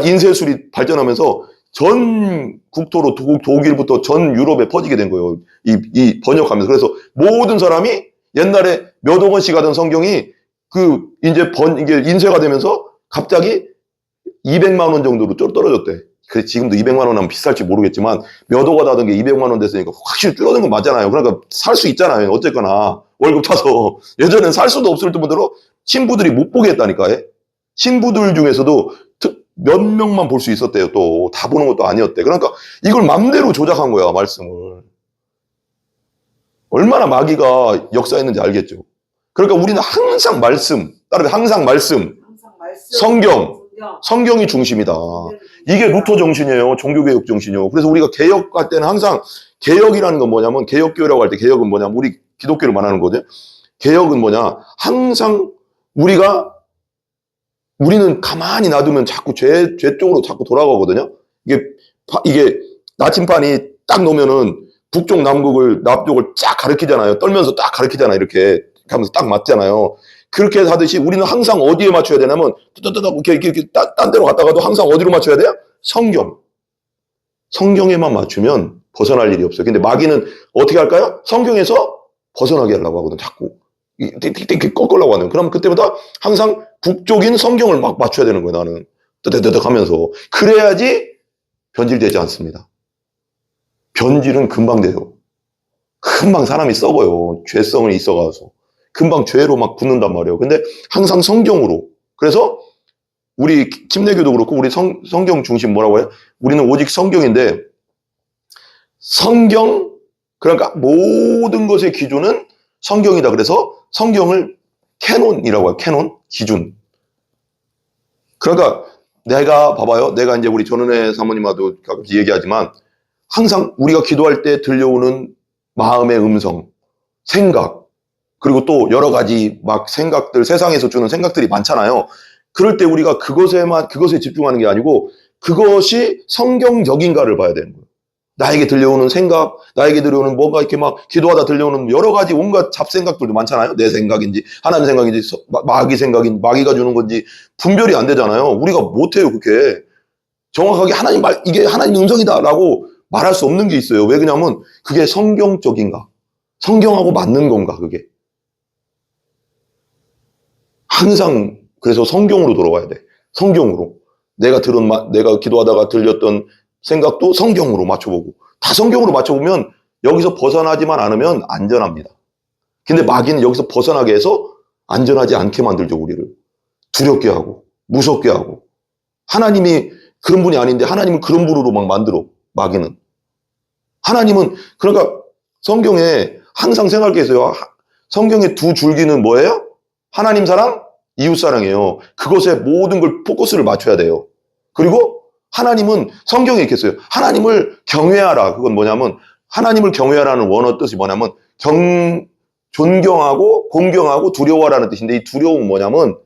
인쇄술이 발전하면서 전 국토로 독일부터 전 유럽에 퍼지게 된 거예요. 이 번역하면서. 그래서 모든 사람이 옛날에 몇억 원씩 하던 성경이 이게 인쇄가 되면서 갑자기 200만 원 정도로 떨어졌대. 그래서 지금도 200만 원 하면 비쌀지 모르겠지만 몇억 원 하던 게 200만 원 됐으니까 확실히 줄어든 건 맞잖아요. 그러니까 살 수 있잖아요. 어쨌거나 월급 타서. 예전엔 살 수도 없을 정도로 신부들이 못 보게 했다니까요. 신부들 중에서도 몇 명만 볼 수 있었대요. 또 다 보는 것도 아니었대. 그러니까 이걸 맘대로 조작한 거야, 말씀을. 얼마나 마귀가 역사했는지 알겠죠. 그러니까 우리는 항상 말씀, 따라서 항상 말씀, 성경이 중심이다. 이게 루터 정신이에요. 종교개혁 정신이요. 그래서 우리가 개혁할 때는 항상 개혁이라는 건 뭐냐면, 개혁교회라고 할 때 개혁은 뭐냐면 우리 기독교를 말하는 거거든요. 개혁은 뭐냐? 항상 우리는 가만히 놔두면 자꾸 죄 쪽으로 자꾸 돌아가거든요. 이게 나침반이 딱 놓으면은 북쪽 남쪽을 쫙 가리키잖아요. 떨면서 딱 가리키잖아요. 이렇게 하면서 딱 맞잖아요. 그렇게 하듯이 우리는 항상 어디에 맞춰야 되냐면 이렇게 딴 데로 갔다가도 항상 어디로 맞춰야 돼요? 성경에만 맞추면 벗어날 일이 없어요. 근데 마귀는 어떻게 할까요? 성경에서 벗어나게 하려고 하거든. 자꾸 띡띡띡 꺾으려고 하는. 그럼 그때마다 항상 북쪽인 성경을 막 맞춰야 되는 거예요. 나는 뜨뜨뜨뜨 하면서. 그래야지 변질되지 않습니다. 변질은 금방 돼요. 금방 사람이 썩어요. 죄성이 있어가서. 금방 죄로 막 굳는단 말이에요. 근데 항상 성경으로. 그래서 우리 침례교도 그렇고 우리 성경 중심 뭐라고 해요? 우리는 오직 성경인데 그러니까 모든 것의 기준은 성경이다. 그래서 성경을 캐논이라고 해요. 캐논, 기준. 그러니까 내가 이제 우리 전은혜 사모님하고도 가끔씩 얘기하지만 항상 우리가 기도할 때 들려오는 마음의 음성, 생각, 그리고 또 여러 가지 막 생각들, 세상에서 주는 생각들이 많잖아요. 그럴 때 우리가 그것에 집중하는 게 아니고 그것이 성경적인가를 봐야 되는 거예요. 나에게 들려오는 생각, 나에게 들려오는 뭔가 이렇게 막 기도하다 들려오는 여러 가지 온갖 잡생각들도 많잖아요. 내 생각인지, 하나님 생각인지, 마귀 생각인지, 마귀가 주는 건지 분별이 안 되잖아요. 우리가 못해요, 그렇게. 정확하게 이게 하나님 음성이다라고 말할 수 없는 게 있어요. 왜 그러냐면 그게 성경적인가? 성경하고 맞는 건가, 그게? 항상 그래서 성경으로 돌아와야 돼. 성경으로. 내가 기도하다가 들렸던 생각도 성경으로 맞춰보고. 다 성경으로 맞춰보면 여기서 벗어나지만 않으면 안전합니다. 근데 마귀는 여기서 벗어나게 해서 안전하지 않게 만들죠, 우리를. 두렵게 하고, 무섭게 하고. 하나님이 그런 분이 아닌데 하나님을 그런 분으로 막 만들어, 마귀는. 하나님은, 그러니까 성경에 항상 생각할 게 있어요. 성경의 두 줄기는 뭐예요? 하나님 사랑, 이웃 사랑이에요. 그것에 모든 걸 포커스를 맞춰야 돼요. 그리고 하나님은 성경에 이렇게 써요. 하나님을 경외하라. 그건 뭐냐면 하나님을 경외하라는 원어 뜻이 뭐냐면 존경하고 공경하고 두려워하라는 뜻인데 이 두려움은 뭐냐면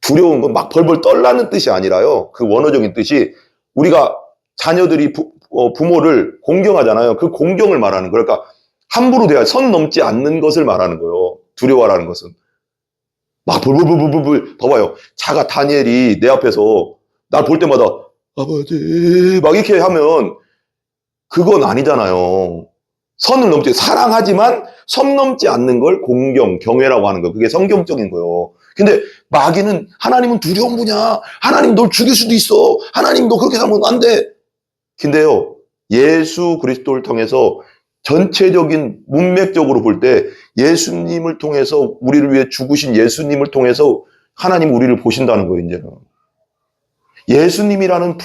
두려운 건 막 벌벌 떨라는 뜻이 아니라요. 그 원어적인 뜻이 우리가 자녀들이 부모를 공경하잖아요. 그 공경을 말하는 거예요. 그러니까 함부로 선 넘지 않는 것을 말하는 거예요. 두려워하라는 것은. 막 불불불불불 봐봐요. 자가 다니엘이 내 앞에서 날 볼 때마다 아버지 막 이렇게 하면 그건 아니잖아요. 선을 넘지 사랑하지만 선 넘지 않는 걸 공경, 경외라고 하는 거예요. 그게 성경적인 거예요. 근데 마귀는 하나님은 두려운 분이야. 하나님 널 죽일 수도 있어. 하나님 너 그렇게 살면 안 돼. 근데요. 예수 그리스도를 통해서 전체적인 문맥적으로 볼 때 예수님을 통해서 우리를 위해 죽으신 예수님을 통해서 하나님 우리를 보신다는 거예요. 이제는. 예수님이라는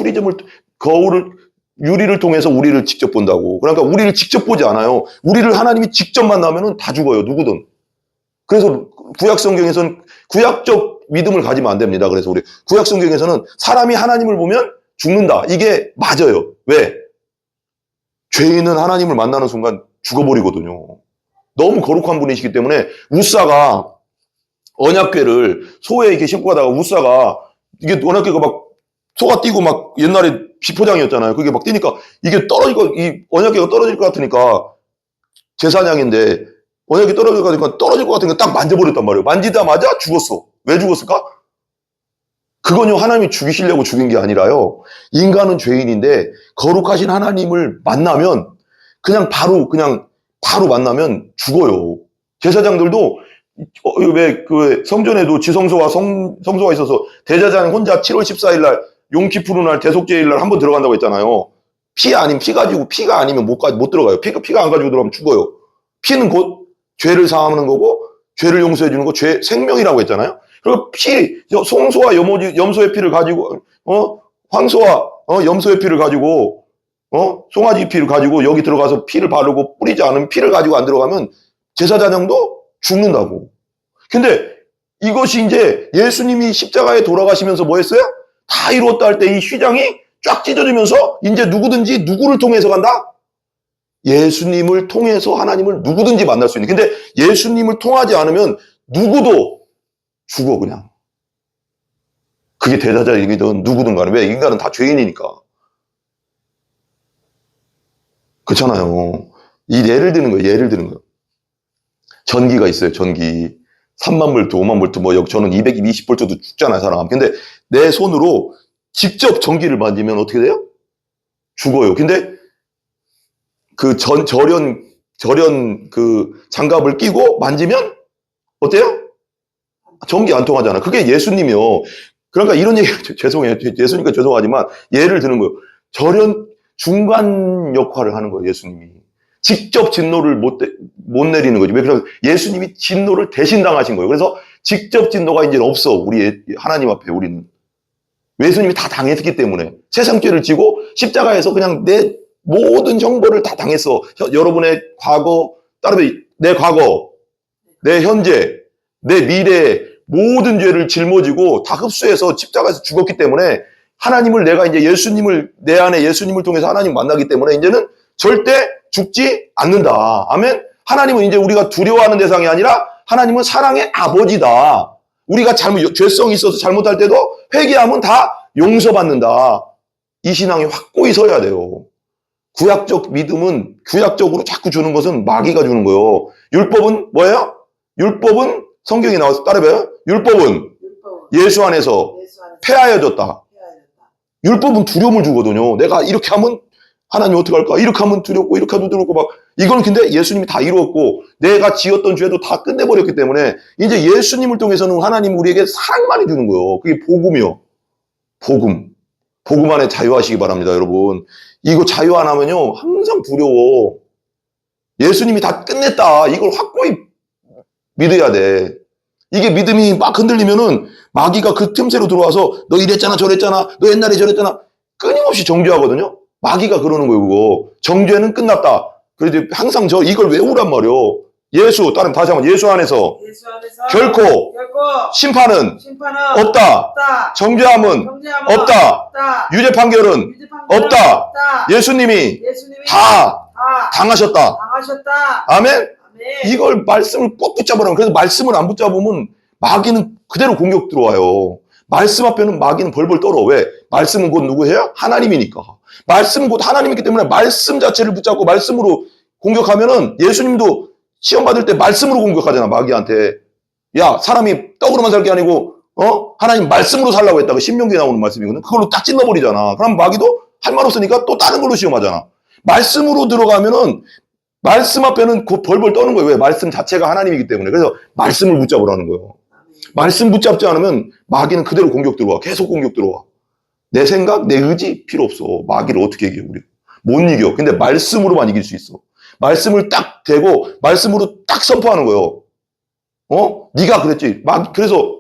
유리를 통해서 우리를 직접 본다고. 그러니까 우리를 직접 보지 않아요. 우리를 하나님이 직접 만나면 다 죽어요. 누구든. 그래서 구약 성경에서는 구약적 믿음을 가지면 안 됩니다. 그래서 우리 구약 성경에서는 사람이 하나님을 보면 죽는다. 이게 맞아요. 왜? 죄인은 하나님을 만나는 순간 죽어버리거든요. 너무 거룩한 분이시기 때문에 우사가 언약궤를 소에 이렇게 싣고 가다가 우사가 이게 언약궤가 막 소가 뛰고 막 옛날에 비포장이었잖아요. 그게 막 뛰니까 이게 이 언약궤가 떨어질 것 같으니까 제사장인데 언약궤 떨어질 것 같으니까 딱 만져버렸단 말이에요. 만지자마자 죽었어. 왜 죽었을까? 그건요, 하나님이 죽이시려고 죽인 게 아니라요. 인간은 죄인인데 거룩하신 하나님을 만나면 바로 만나면 죽어요. 제사장들도 왜 그 성전에도 지성소와 성소가 있어서 대제사장 혼자 7월 14일 날 용키푸르 날 대속죄일 날 한번 들어간다고 했잖아요. 피가 아니면 못 들어가요. 피가 안 가지고 들어가면 죽어요. 피는 곧 죄를 사하는 거고 죄를 용서해 주는 거 생명이라고 했잖아요. 그리고 송소와 염소의 피를 가지고 황소와 염소의 피를 가지고 송아지 피를 가지고 여기 들어가서 피를 바르고 뿌리지 않으면 피를 가지고 안 들어가면 제사장도 죽는다고. 근데 이것이 이제 예수님이 십자가에 돌아가시면서 뭐 했어요? 다 이루었다 할 때 이 휘장이 쫙 찢어지면서 이제 누구든지 누구를 통해서 간다? 예수님을 통해서 하나님을 누구든지 만날 수 있는. 근데 예수님을 통하지 않으면 누구도 죽어 그냥. 그게 대제사장이든 누구든 간에. 왜? 인간은 다 죄인이니까. 그렇잖아요. 예를 드는 거예요. 전기가 있어요. 전기. 3만 볼트, 5만 볼트, 저는 220볼트도 죽잖아요, 사람. 근데 내 손으로 직접 전기를 만지면 어떻게 돼요? 죽어요. 근데 그 절연 그 장갑을 끼고 만지면 어때요? 전기 안 통하잖아. 그게 예수님이요. 그러니까 이런 얘기, 죄송해요. 예수니까 죄송하지만 예를 드는 거예요. 절연 중간 역할을 하는 거예요, 예수님이. 직접 진노를 못 내리는 거죠. 왜? 그래서 예수님이 진노를 대신 당하신 거예요. 그래서 직접 진노가 이제 없어. 우리 하나님 앞에 우리는. 예수님이 다 당했기 때문에. 세상 죄를 지고 십자가에서 그냥 내 모든 형벌을 다 당했어. 여러분의 과거, 내 과거, 내 현재, 내 미래 모든 죄를 짊어지고 다 흡수해서 십자가에서 죽었기 때문에 하나님을 내가 이제 내 안에 예수님을 통해서 하나님 만나기 때문에 이제는 절대 죽지 않는다. 아멘. 하나님은 이제 우리가 두려워하는 대상이 아니라 하나님은 사랑의 아버지다. 우리가 죄성이 있어서 잘못할 때도 회개하면 다 용서받는다. 이 신앙이 확고히 서야 돼요. 구약적 믿음은 구약적으로 자꾸 주는 것은 마귀가 주는 거예요. 율법은 뭐예요? 율법은 성경에 나와서 따라해봐요. 율법은 예수 안에서 폐하여졌다. 율법은 두려움을 주거든요. 내가 이렇게 하면 하나님 어떻게 할까? 이렇게 하면 두렵고 이렇게 하면 두렵고 막 이건 근데 예수님이 다 이루었고 내가 지었던 죄도 다 끝내버렸기 때문에 이제 예수님을 통해서는 하나님 우리에게 사랑만 해주는 거예요. 그게 복음이요. 복음 안에 자유하시기 바랍니다, 여러분. 이거 자유 안 하면요 항상 두려워. 예수님이 다 끝냈다. 이걸 확고히 믿어야 돼. 이게 믿음이 막 흔들리면은 마귀가 그 틈새로 들어와서 너 이랬잖아 저랬잖아 너 옛날에 저랬잖아 끊임없이 정죄하거든요. 마귀가 그러는 거예요. 그거 정죄는 끝났다. 그래도 항상 이걸 외우란 말이요. 다시 한번 예수 안에서 결코 심판은 없다. 정죄함은 없다. 유죄 판결은 없다. 예수님이 다 당하셨다. 아멘. 이걸 말씀을 꼭 붙잡으라면. 그래서 말씀을 안 붙잡으면 마귀는 그대로 공격 들어와요. 말씀 앞에는 마귀는 벌벌 떨어. 왜? 말씀은 곧 누구예요? 하나님이니까. 말씀은 곧 하나님이기 때문에 말씀 자체를 붙잡고 말씀으로 공격하면은 예수님도 시험 받을 때 말씀으로 공격하잖아, 마귀한테. 야, 사람이 떡으로만 살 게 아니고, 하나님 말씀으로 살라고 했다가 신명기에 나오는 말씀이거든. 그걸로 딱 찔러버리잖아. 그럼 마귀도 할 말 없으니까 또 다른 걸로 시험하잖아. 말씀으로 들어가면은 말씀 앞에는 곧 벌벌 떠는 거예요. 왜? 말씀 자체가 하나님이기 때문에. 그래서 말씀을 붙잡으라는 거예요. 말씀 붙잡지 않으면 마귀는 그대로 공격 들어와. 계속 공격 들어와. 내 생각, 내 의지 필요 없어. 마귀를 어떻게 이겨, 우리? 못 이겨. 근데 말씀으로만 이길 수 있어. 말씀을 딱 대고 말씀으로 딱 선포하는 거예요. 네가 그랬지. 그래서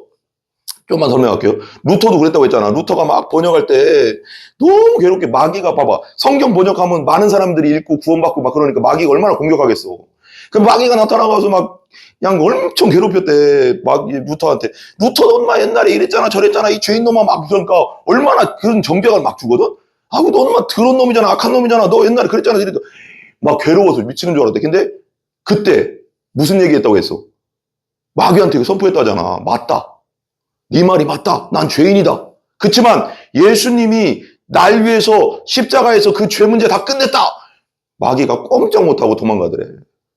좀만 설명할게요. 루터도 그랬다고 했잖아. 루터가 막 번역할 때 너무 괴롭게 마귀가 봐봐. 성경 번역하면 많은 사람들이 읽고 구원받고 막 그러니까 마귀가 얼마나 공격하겠어. 그 마귀가 나타나가서 막 그냥 엄청 괴롭혔대. 루터한테. 루터도 엄마 옛날에 이랬잖아 저랬잖아 이 죄인놈아 막 그러니까 얼마나 그런 정죄가 막 주거든. 아우 너 엄마 더러운 놈이잖아 악한 놈이잖아 너 옛날에 그랬잖아 이랬다. 막 괴로워서 미치는 줄 알았대. 근데 그때 무슨 얘기했다고 했어? 마귀한테 선포했다잖아. 맞다. 네 말이 맞다. 난 죄인이다. 그렇지만 예수님이 날 위해서 십자가에서 그 죄 문제 다 끝냈다. 마귀가 꼼짝 못하고 도망가더래.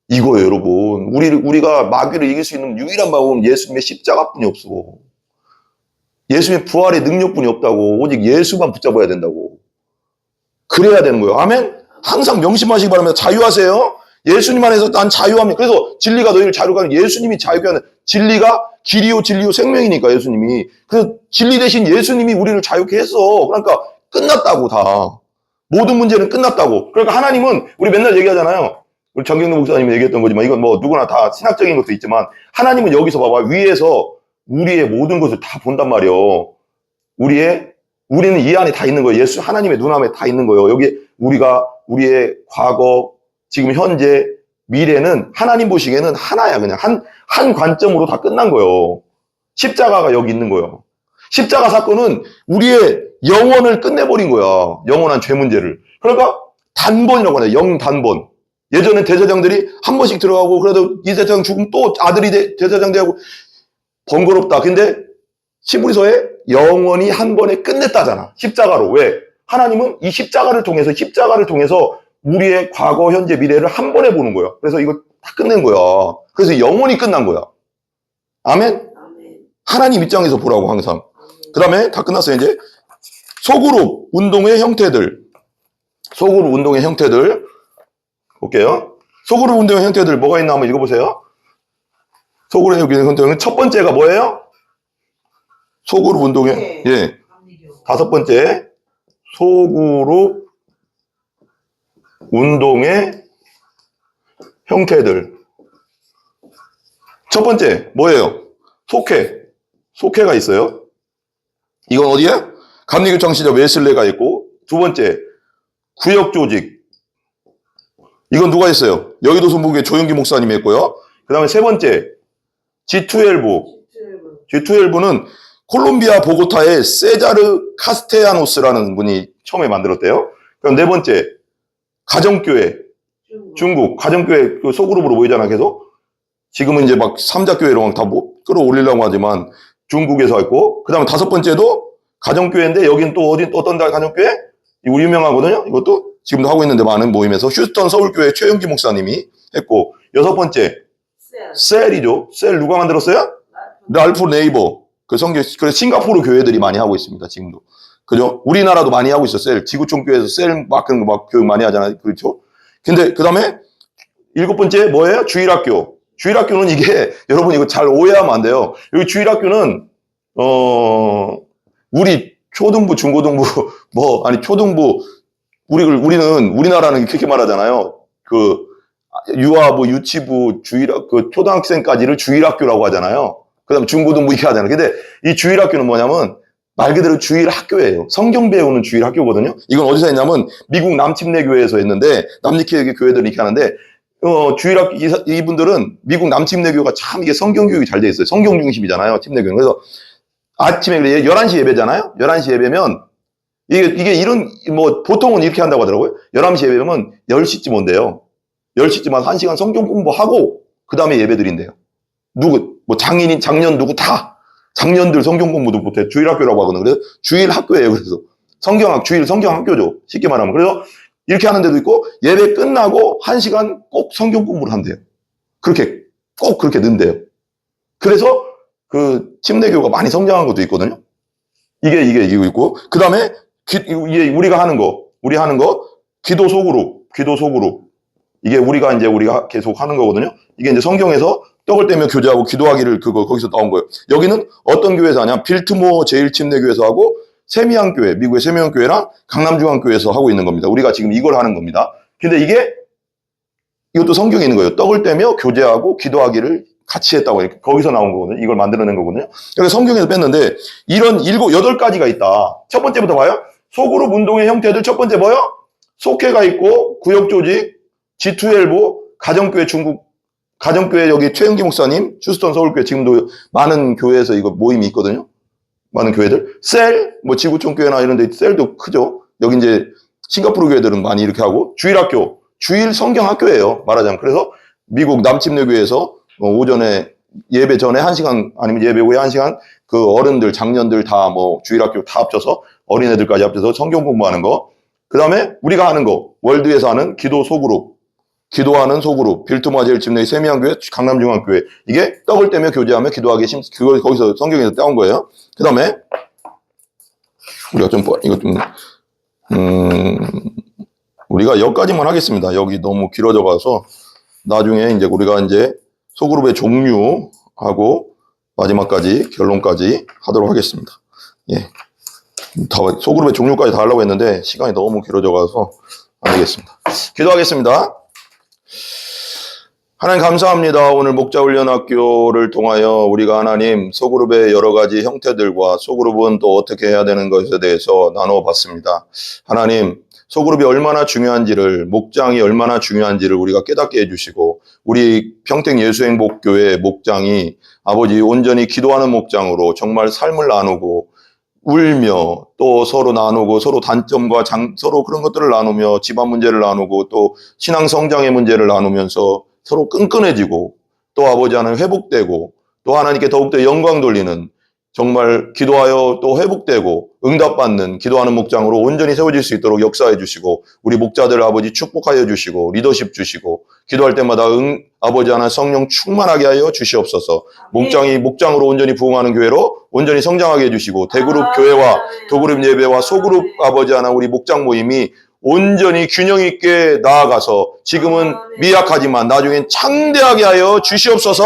이거예요, 여러분. 우리가 마귀를 이길 수 있는 유일한 방법은 예수님의 십자가뿐이 없어. 예수님의 부활의 능력뿐이 없다고. 오직 예수만 붙잡아야 된다고. 그래야 되는 거예요. 아멘? 항상 명심하시기 바랍니다. 자유하세요. 예수님 안에서 난 자유합니다. 그래서 진리가 너희를 자유하게 하는, 예수님이 자유하게 하는, 진리가 길이요 진리요 생명이니까 예수님이. 그래서 진리 대신 예수님이 우리를 자유케 했어. 그러니까 끝났다고 다. 모든 문제는 끝났다고. 그러니까 하나님은, 우리 맨날 얘기하잖아요. 우리 정경도 목사님이 얘기했던 거지만 이건 뭐 누구나 다 신학적인 것도 있지만 하나님은 여기서 봐봐. 위에서 우리의 모든 것을 다 본단 말이에요. 우리는 이 안에 다 있는 거예요. 예수 하나님의 눈앞에 다 있는 거예요. 여기 우리의 과거, 지금 현재, 미래는 하나님 보시기에는 하나야. 그냥 한 관점으로 다 끝난 거예요. 십자가가 여기 있는 거예요. 십자가 사건은 우리의 영혼을 끝내버린 거야. 영원한 죄 문제를. 그러니까 단번이라고 하네. 영단번. 예전엔 대제사장들이 한 번씩 들어가고 그래도 이 대제사장 죽으면 또 아들이 대제사장 되고 번거롭다. 근데 히브리서에 영원히 한 번에 끝냈다잖아. 십자가로. 왜? 하나님은 이 십자가를 통해서 우리의 과거, 현재, 미래를 한 번에 보는 거야. 그래서 이거 다 끝낸 거야. 그래서 영원히 끝난 거야. 아멘? 하나님 입장에서 보라고 항상. 그 다음에 다 끝났어요. 이제 소그룹 운동의 형태들. 소그룹 운동의 형태들 볼게요. 소그룹 운동의 형태들 뭐가 있나 한번 읽어보세요. 소그룹 운동의 형태는 첫 번째가 뭐예요? 소그룹 운동의 다섯 번째 소그룹 운동의 형태들. 첫 번째 뭐예요? 속회가 있어요. 이건 어디야? 감리교청 시절 웨슬레가 있고, 두 번째 구역 조직. 이건 누가 했어요? 여의도 순복음교회 조영기 목사님이 했고요. 그 다음에 세 번째 G12는 콜롬비아 보고타의 세자르 카스테야노스라는 분이 처음에 만들었대요. 그럼 네 번째 가정교회. 중국 가정교회 그 소그룹으로 모이잖아 계속. 지금은 이제 막 삼자교회로 다 끌어올리려고 하지만 중국에서 했고, 그 다음에 다섯 번째도 가정교회인데 여긴 또 어떤 가정교회? 우리 유명하거든요. 이것도 지금도 하고 있는데 많은 모임에서 휴스턴 서울교회 최영기 목사님이 했고, 여섯 번째 셀이죠. 셀 누가 만들었어요? 랄프 네이버. 그래서 싱가포르 교회들이 많이 하고 있습니다. 지금도. 그죠? 우리나라도 많이 하고 있어. 셀. 지구촌교회에서 셀 막 그런 거 막 교육 많이 하잖아요. 그렇죠? 근데 그 다음에 일곱 번째 뭐예요? 주일학교. 주일학교는 이게 여러분 이거 잘 오해하면 안 돼요. 여기 주일학교는 우리 초등부, 중고등부 초등부 우리는 우리나라는 그렇게 말하잖아요. 그 유아부, 유치부, 그 초등학생까지를 주일학교라고 하잖아요. 그다음 중고등부 이렇게 하잖아요. 근데 이 주일학교는 뭐냐면 말 그대로 주일학교예요. 성경 배우는 주일학교거든요. 이건 어디서 했냐면 미국 남침례교회에서 했는데, 남침례 교회들이 이렇게 하는데 주일학교 이분들은 미국 남침례교가 참 이게 성경교육이 잘 돼 있어요. 성경 중심이잖아요. 침례교는. 그래서 아침에 11시 예배잖아요. 11시 예배면 이게 이런 뭐 보통은 이렇게 한다고 하더라고요. 11시 예배면 10시쯤 온대요. 10시쯤 와서 1시간 성경 공부하고 그다음에 예배 드린대요. 뭐 장인인 장년 누구 다 장년들 성경 공부도 못해. 주일학교라고 하거든요. 그래서 주일학교예요. 그래서 주일 성경학교죠. 쉽게 말하면. 그래서 이렇게 하는 데도 있고, 예배 끝나고 1시간 꼭 성경 공부를 한대요. 꼭 그렇게 넣는데요. 그래서 그 침례교가 많이 성장한 것도 있거든요. 이게 있고, 그 다음에 우리가 하는 거 기도 소그룹. 이게 우리가 계속 하는 거거든요. 이게 이제 성경에서 떡을 떼며 교제하고 기도하기를 거기서 나온 거예요. 여기는 어떤 교회에서 하냐? 빌트모어 제1침례교회에서 하고, 세미안교회, 미국의 세미안교회랑 강남중앙교회에서 하고 있는 겁니다. 우리가 지금 이걸 하는 겁니다. 근데 이것도 성경에 있는 거예요. 떡을 떼며 교제하고 기도하기를 같이 했다고. 거기서 나온 거거든요. 이걸 만들어낸 거거든요. 그래서 성경에서 뺐는데, 이런 8가지가 있다. 첫 번째부터 봐요. 소그룹 운동의 형태들 첫 번째 뭐요? 속회가 있고, 구역조직, G12, 가정교회 여기 최영기 목사님, 휴스턴 서울교회 지금도 많은 교회에서 이거 모임이 있거든요. 많은 교회들. 셀, 지구촌 교회나 이런 데 셀도 크죠. 여기 이제 싱가포르 교회들은 많이 이렇게 하고, 주일 성경학교예요. 말하자면. 그래서 미국 남침례교회에서 오전에 예배 전에 1시간 아니면 예배 후에 1시간 그 어른들, 장년들 다 뭐 주일학교 다 합쳐서 어린애들까지 합쳐서 성경 공부하는 거. 그 다음에 우리가 하는 거. 월드에서 하는 기도 소그룹. 기도하는 소그룹. 빌트모아 제일집내 세미양교회, 강남중앙교회. 이게 떡을 떼며 교제하며 기도하기 그걸 거기서 성경에서 따온 거예요. 그 다음에 우리가 좀 이거 좀 우리가 여기까지만 하겠습니다. 여기 너무 길어져 가서 나중에 이제 우리가 이제 소그룹의 종류하고 마지막까지 결론까지 하도록 하겠습니다. 예. 소그룹의 종류까지 다 하려고 했는데 시간이 너무 길어져 가서 안 되겠습니다. 기도하겠습니다. 하나님 감사합니다. 오늘 목자훈련학교를 통하여 우리가 하나님 소그룹의 여러 가지 형태들과 소그룹은 또 어떻게 해야 되는 것에 대해서 나누어 봤습니다. 하나님 소그룹이 얼마나 중요한지를, 목장이 얼마나 중요한지를 우리가 깨닫게 해주시고, 우리 평택 예수행복교회 목장이 아버지 온전히 기도하는 목장으로 정말 삶을 나누고 울며 또 서로 나누고 서로 단점과 서로 그런 것들을 나누며 집안 문제를 나누고 또 신앙 성장의 문제를 나누면서 서로 끈끈해지고 또 아버지 하나님 회복되고 또 하나님께 더욱더 영광 돌리는 정말 기도하여 또 회복되고 응답받는 기도하는 목장으로 온전히 세워질 수 있도록 역사해 주시고 우리 목자들 아버지 축복하여 주시고 리더십 주시고 기도할 때마다 아버지 하나 성령 충만하게 하여 주시옵소서. 목장으로 온전히 부흥하는 교회로 온전히 성장하게 해주시고 대그룹 교회와 도그룹 예배와 소그룹 아버지 하나 우리 목장 모임이 온전히 균형 있게 나아가서 지금은 미약하지만 나중엔 창대하게 하여 주시옵소서.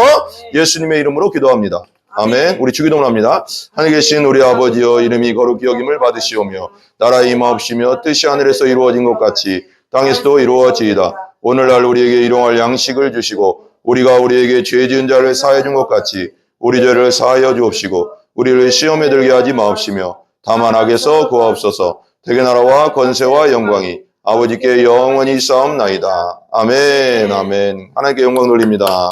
예수님의 이름으로 기도합니다. 아멘. 우리 주기도문 합니다. 하늘에 계신 우리 아버지여 이름이 거룩히 여김을 받으시오며 나라의 임하옵시며 뜻이 하늘에서 이루어진 것 같이 땅에서도 이루어지이다. 오늘날 우리에게 일용할 양식을 주시고 우리가 우리에게 죄 지은 자를 사하여 준 것 같이 우리 죄를 사하여 주옵시고 우리를 시험에 들게 하지 마옵시며 다만 악에서 구하옵소서. 대개 나라와 권세와 영광이 아버지께 영원히 싸움나이다. 아멘. 아멘. 하나님께 영광 돌립니다.